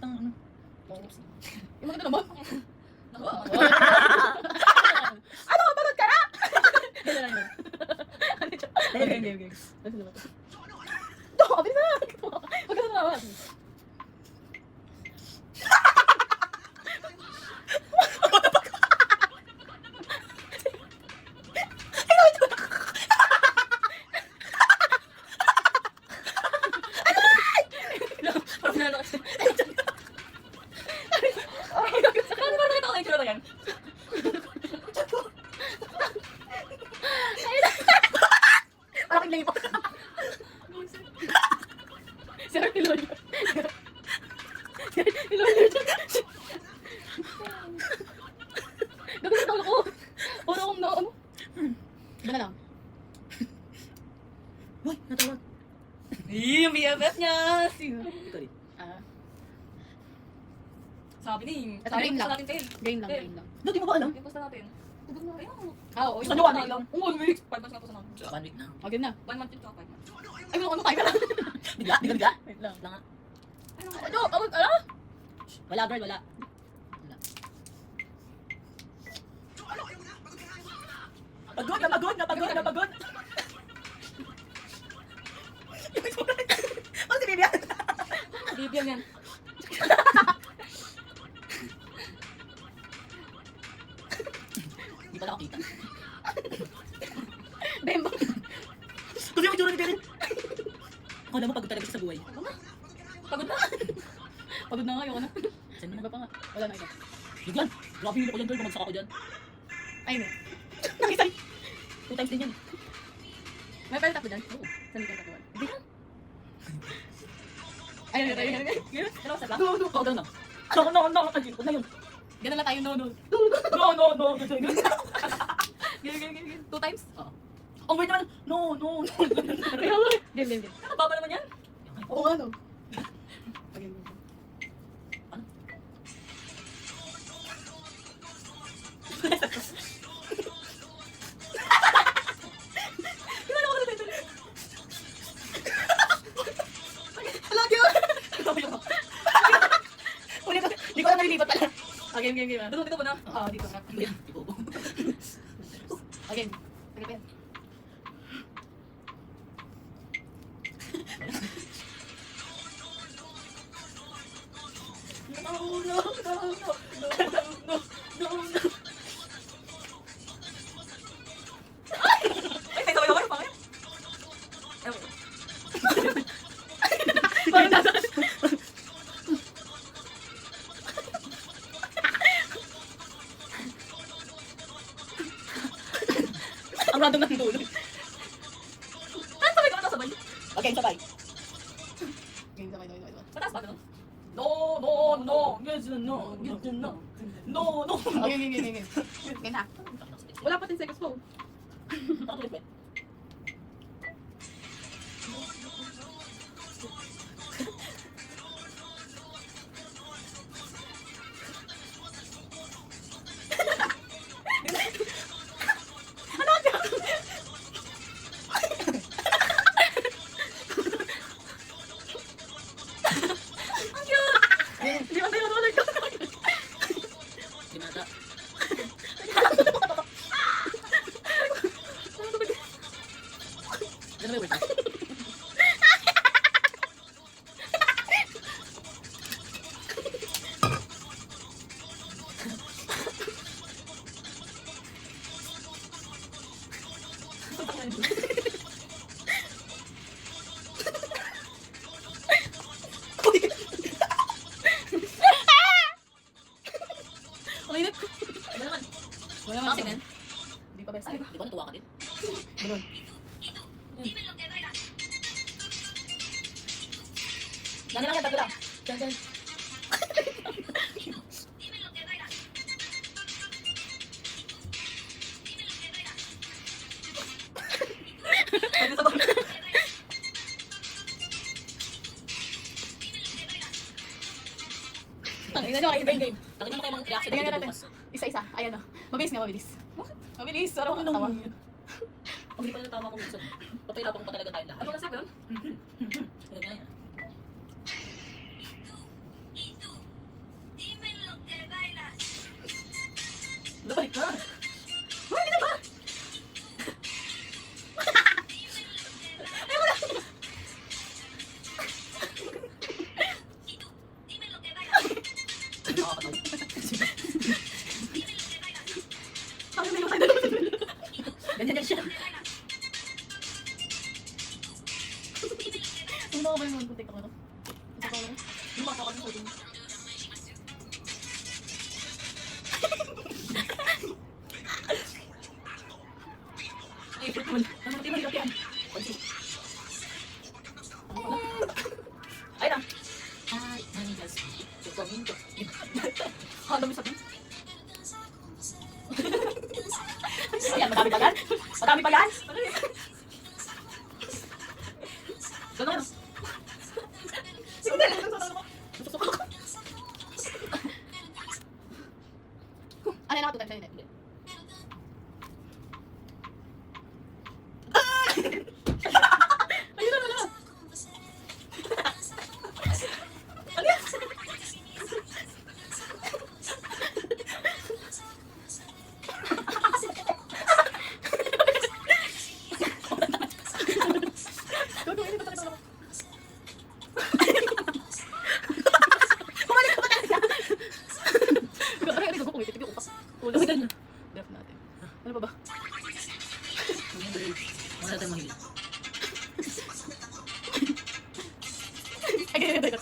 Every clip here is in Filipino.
ng ano. Yung maganda naman. Ano, mapagod ka na? Okay. Ito, bilis na. Maganda naman. Malaking libo. Sir, Piloy. Piloy. Gagawin ko ako. Para akong na ano. Diba na lang? Uy, natawag. Yung BFF niya. Sino? Ikaw din. Sabi ni. Ito, green lang. Natin, Tel. Green lang, Tel. green lang. No, di mo ba alam? Yung posta natin. Ayun. Oo, Gusto nyo 1 week lang. Oo, 1 week. 5 months nga posta natin. 1 week na. Agad na. 1 month yun, tsaka 5 months. Ay, ano tayo ka lang. Bigla? Bigla? Wait lang. Wala nga. Ano? Ano? Wala, girl, wala. Napagod. Ano si Vivian? Bibiyan yan. Hindi pala ako kita. Bemba. Kasi yung itsura ni Vivian. Ako naman pagod talaga siya sa buhay. Pagod na. Pagod na nga, ayoko na. Saan mo Iba na? pa nga. Wala na iba. Biglan. Grabe yun ako dyan, girl. Bumagsak ako dyan. Ayun eh. Nakisay. 2 times din yan. May pala tapo dyan? Oo. Saan yung tapuan? Hindi ka? Ayun. Ano sa black? No. Ako daw na. No. Ay, huwag na yun. Ganun lang tayo, no. No. Ganun. 2 times? Oo. Ang weird naman. No. Game. Baba naman yan. Oo nga, no. Game. Ano? Hindi ko alam nalilipat pala. Game. Dito mo na. Dito na. Ibo. Game. Sige. No. Ay, may sabay-sabay pa kayo. Ewan. Ang random ng dulo. Ano sabay ka na sabay? Okay, sabay. Game sabay. Mataas ba ito? No. Yes, no. No. Game. Game na. Wala pa 10 seconds po. Nakatulit ba? Hindi ba tayo roller ko? Ginata. Ganun ba yung word? Mainit. Ano naman? Wala naman. Kasi man. Hindi pa best. Ay, di ba natuwa ka din? Ganun. Yan lang yan, tago lang. Diyan. Pwede sa bang. Tingnan nyo, game. Tangin naman kayo mga reaction. Tingnan natin. Isa-isa. Ayan o. Mabilis nga, mabilis. Mabilis. Sarap Ano ang tawa. naman yun? Ang hindi pala tama kong minsan. Patay labang pa talaga tayo lahat. Ano na sabi yun? Ganyan yan. Ang dami sabihin. Ayan, madami pa yan. Madami pa yan. Ganun. Ano na ako 2 times na ayun na wala. Ano pa ba? Wala tayong mahilig. Ay, ganyan tayo.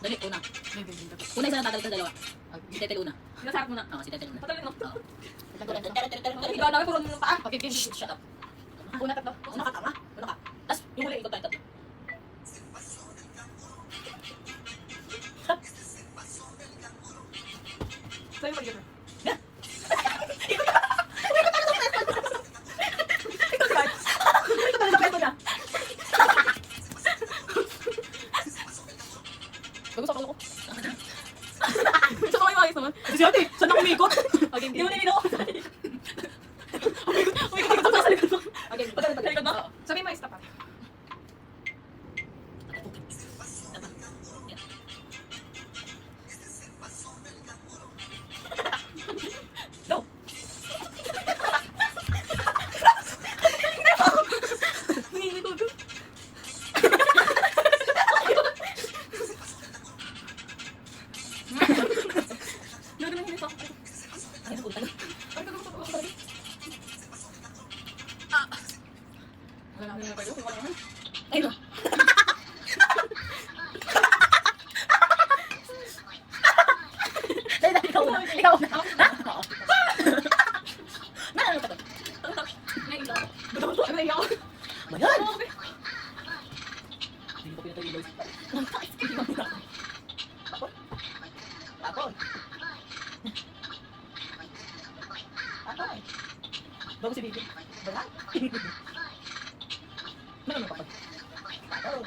Dali, una. Una isa na tatagal ka dalawa. Si Tetel una. Sinasarap mo na. Oo, si Tetel una. Patagal no? Oo. Ikaw na, puro mo ng paa. Okay, Shut up. Una tatlo. Una ka, tama? Una ka. Tapos, yung huli, ikot tayo tatlo. Sa'yo mag-iba. Bagus ako. Gusto ko kayo ayos naman. Si ate, saan ako umikot? Okay, Hindi mo nilino ako. Umikot ako sa likod mo. Okay, Pagkalikod mo? sabihin mo, stop ah. Go! Gagawin mo ito. Ay, napunta na. Wala na kayo. Wala na. Ay, no. Dahil ikaw una. Ikaw una. Ha? Oo. Ano ka to? Nailaw. Nailaw. Mayan! Hindi ko pinatay ilaw. Tapon. Tapon. Tapon. Bago si Bibi. Wala. Ano na kapag? Tapon.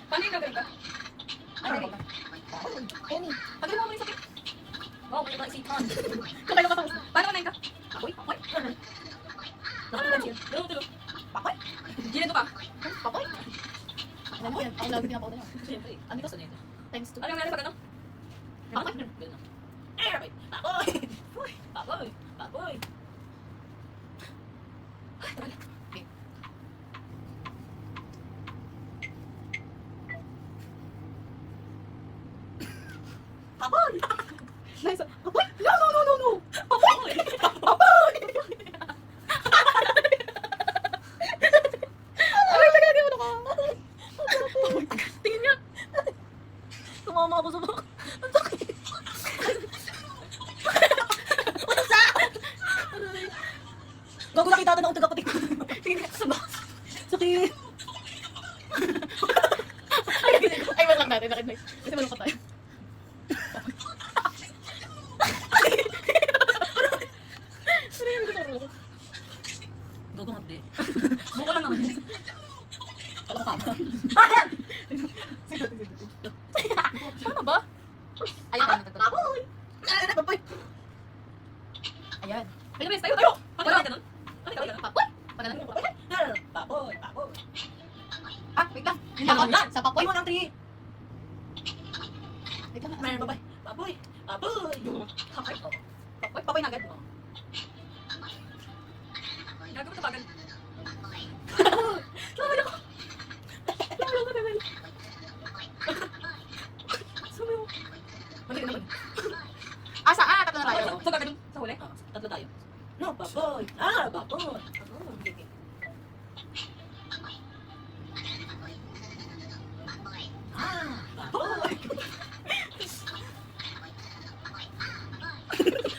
Paano yung gagawin ka? Ano na kapag? Tapon. Penny. Pagkain mo mo yung sakit. Wow, may mga isipan. Kapag ka tapos. Paano kumain ka? Apoy? Apoy? Nakapagod siya. Tulog. Apoy? Ginito ka. Apoy? Alam mo yan. Ang lagi pinapauda niya. Siyempre. Ano ka sa nito? Times 2. Ano yung nangyari pag ano? Apoy? Ganun na. Apoy! Apoy! Apoy! Apoy! Ay, tagal. Okay. Apoy! Nice. Apoy! No, no, no, no, no! Apoy! Ay, tagal, ano ka? Tingin niya. Tumama ako sa bak. Ang sakit. Gago nakita na akong tagapatik. Tingin niya sa box. Sakit. Ay, wait lang natin. Nakit kasi malungkot tayo. Ano yung gusto ko? Gago nga, be. Buka lang naman. Alam ka ba? Ano ba? Ayan. Apoy! Apoy! Ayan. Ay, naman, tayo, tayo! Ano ka ganun? Ano ka ganun? Papoy! Pagka lang. Papoy! Papoy! Ah, wait lang. Papoy lang! Sa papoy. Papoy mo ng 3! Wait lang. Mayroon papoy! Papoy! Papoy! Papoy. Papoy. Papoy na agad. Gagawin ito bagay. Lamay ako. Lamay ako, lamay. Sumayo. Balik naman. Asa? Ah, tatlo na tayo. So gagawin sa huli? Tatlo tayo. No, papoy! Ah, papoy! Ah, papoy!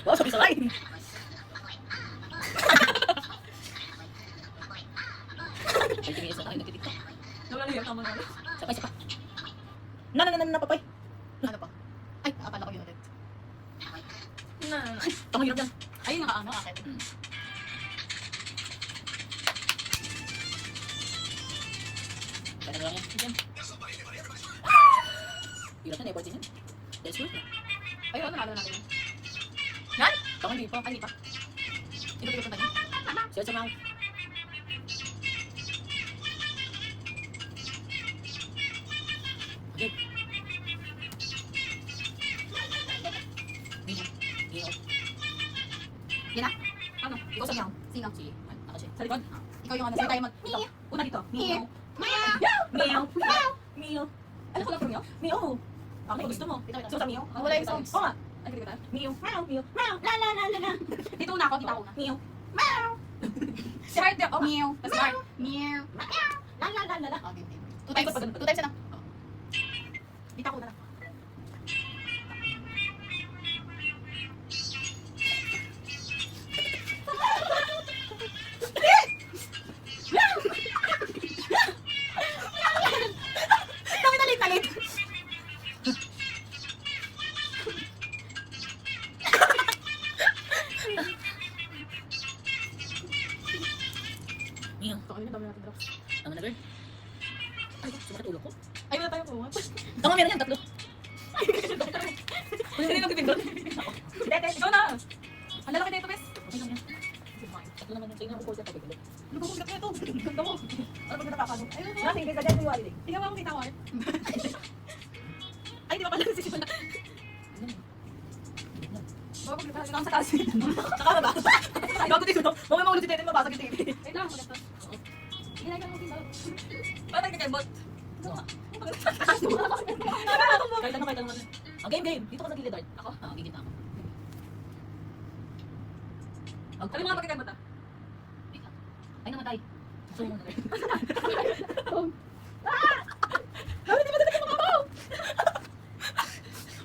Wow, sabay-sabay. Ay, tingin sa tayo nagtitiktok. Nawala yung tama na. Sabay, sabay. Papay. Ano pa? Ay, akala ko yun ulit. Ay, tama hirap yan. Ayun nga ano, akit. Kaya na lang yan. Yan. Hirap na, effort din yan. That's good. Ayun, ano nalo natin yun? Yan! Tama hindi pa. Ay, hindi pa. Hindi pa tayo. Siya sa mouth. Okay. Gingaw. Yan na. Ano? Ikaw sa meow. Sino? Sige. Ako siya. Sa likod? Ikaw yung ano, sige tayo mag... Ito. Una dito. Meow. Meow. Meow. Meow. Ano ko lang from meow? Meow. Ako gusto mo. Ito, ito. So sa meow. Wala yung songs. Oo nga. Ay, hindi ba tayo? Meow. Meow. Meow. Meow. La la la la la. Dito una ako, dito ako una. Meow. Si Heart din. Oh, meow. Tapos Heart. Meow. La la la la la. Okay, okay. Two times. Two times na. Dito ako na lang. Kami nalit-nalit. Meow. Ito kami na dami natin drops. Tama na, girl. Ay, sumakit ulo ko. Ayun na tayo po. Tama, meron yan. Tatlo. Hindi lang pipindot. Ikaw na. Ang lalaki dito, bes. Okay lang yan. Tatlo naman yan. Sa'yo na ako sa pagbibilit. Ano ba kung na ito? Ganda mo. Ano ba napapano? Ayun na. Kasi hindi ka dyan yung wali. Tingnan mo akong kita ko. Ay, di ba pala si Simon? Bago kita lang sa taas. Saka ba? Bago dito. Mamaya maulot si Tete, mabasag yung TV. Wait lang, ulit to. Ginagawa mo din ba? Parang nagkakembot. Kahit ano. Oh, game. Dito ka sa gilid, Art. Ako? Oo, gigit ako. Ano mga pagkakembot ah? Ay, namatay. Gusto mo muna, girl. Bakit di ba talaga mga ako?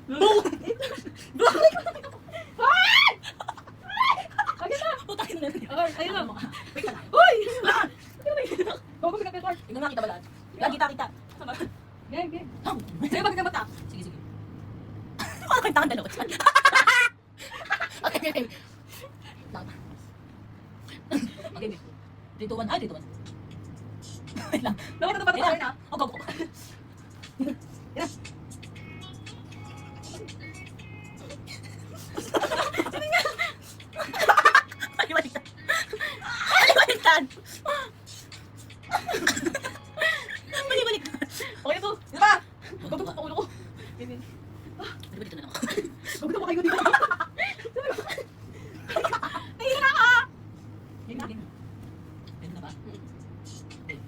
Boom! Agad na! Putakin na. Okay, ayun lang. Wait ka lang. Uy! Bago pagkakembot. Ikaw nga kita ba lahat? Yan, kita. Game, game. Oh. Sige, pagkakembot ah. Sige. Ano kayo tangan dalawa dyan? Okay. Lang. Okay, babe. 3, 2, 1. Ay, 3, 2, 1. Wait lang. Dapat ito pa tayo na. Oh, go. Baliktad. Okay ito. Dito pa! Gagawin ko ulo ko. Ganyan. Ano ba dito na lang ako? Gagawin ko kayo dito. Tingin na ka! Game. Game na ba? Okay.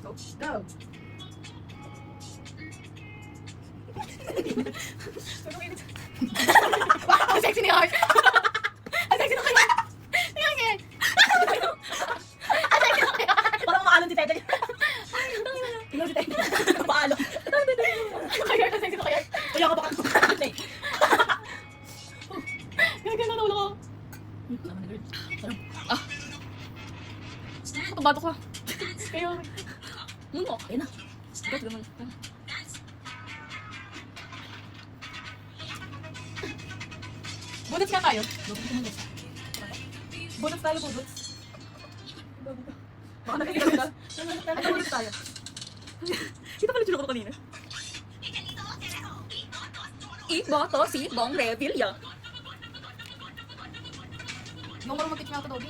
Go. Go. Wow, ang sexy ni Heart. Ang sexy na kaya. Tingnan nga. Parang maalon si Tete. Tingnan si Tete. Maalon. Kaya ang sexy na kaya. Kaya ka baka Gagawin na ulo ko. Tama na, girl. Sarap. Tumato ka. Kaya, Ayun na. gas naman. Budots nga tayo. Budots tayo, budots. Baka nakikita ka. Ano budots tayo? Kita pala sila ko kanina. Iboto si Bong Revilla. Yung marunong mag-pitch nga ito, Dobby.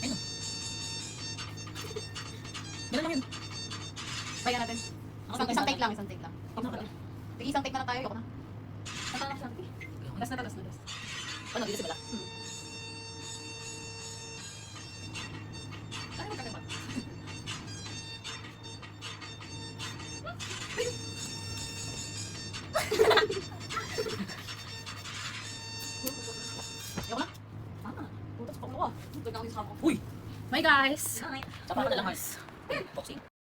Ayun. Meron lang yun. Bayan natin. Isang take lang, isang take lang. Okay. Isang take na lang tayo, yoko na. Last na, last na. Ano, dito si Bala? Ano yung magkakaiba? Yoko na. Putas pa ko. Ito na ako yung sako. Uy! Bye guys! Tsaka ka na lang, Mars.